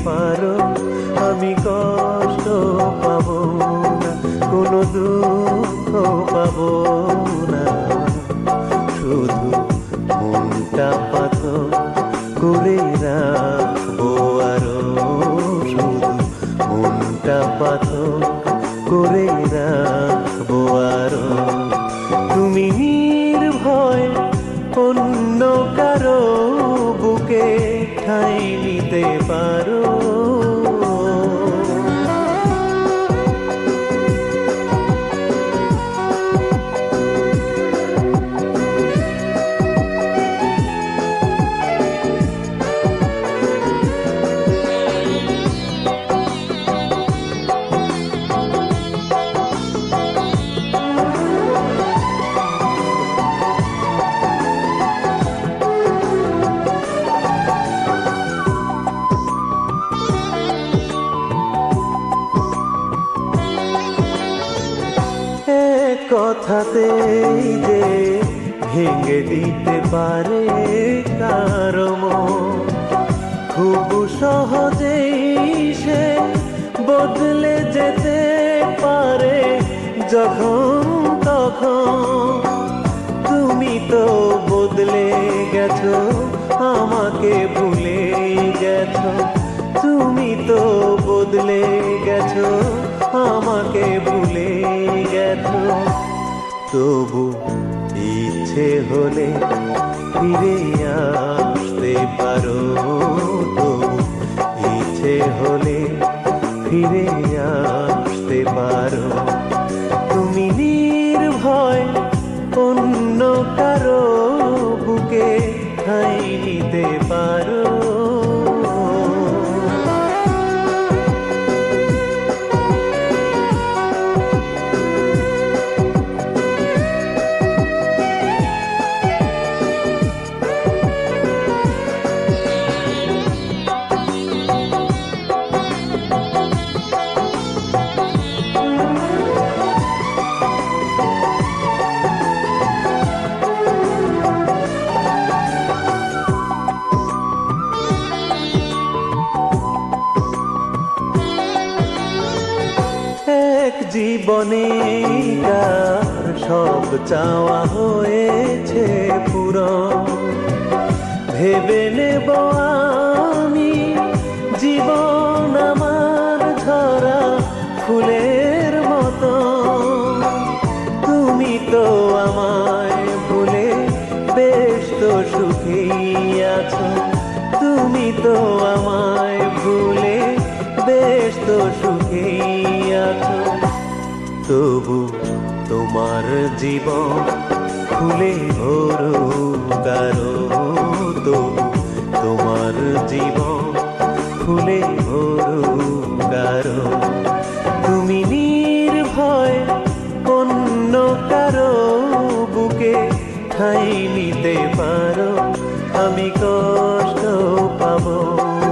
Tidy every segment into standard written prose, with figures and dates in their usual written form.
পারো আমি কষ্ট পাবো না, কোনো দুঃখ পাবো না। শুধু মনটা পাথর করে রাখবো আরো, শুধু মনটা পাথর করে রাখবো আরো। তুমি নির্ভয় অন্য কারো বুকে ঠাঁই নিতে পারো। কথাতেই যে ভেঙে দিতে পারে কারো মন, খুব সহজেই সে বদলে যেতে পারে যখন তখন। তুমি তো বদলে গেছো, আমাকে ভুলে গেছো। তুমি তো বদলে গেছো, আমাকে ভুলে গেছো। তবু ইচ্ছে হলে ফিরে আসতে পারো, তবু ইচ্ছে হলে ফিরে আসতে পারো। তুমি নির্ভয় অন্য কারো বুকে ঠাঁই নিতে পারো। জীবনে কার সব চাওয়া হয়েছে পূরণ, ভেবে নেব আমি জীবন আমার ঝরা ফুলের মতো। তুমি তো আমায় ভুলে বেশ তো সুখী আছো, তুমি তো আমায় ভুলে বেশ তো সুখী আছো। তবু তোমার জীবন ফুলে ভরুক আরো, তবু তোমার জীবন ফুলে ভরুক আরো। তুমি নির্ভয় অন্য কারো বুকে ঠাঁই নিতে পারো। আমি কষ্ট পাবো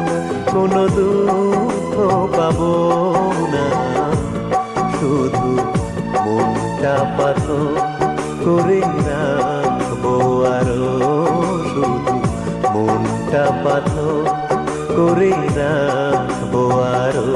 না, কোনো দুঃখ পাবো না। শুধু মনটা পাথর করে রাখবো আরো, শুধু মনটা পাথর করে রাখবো আরো।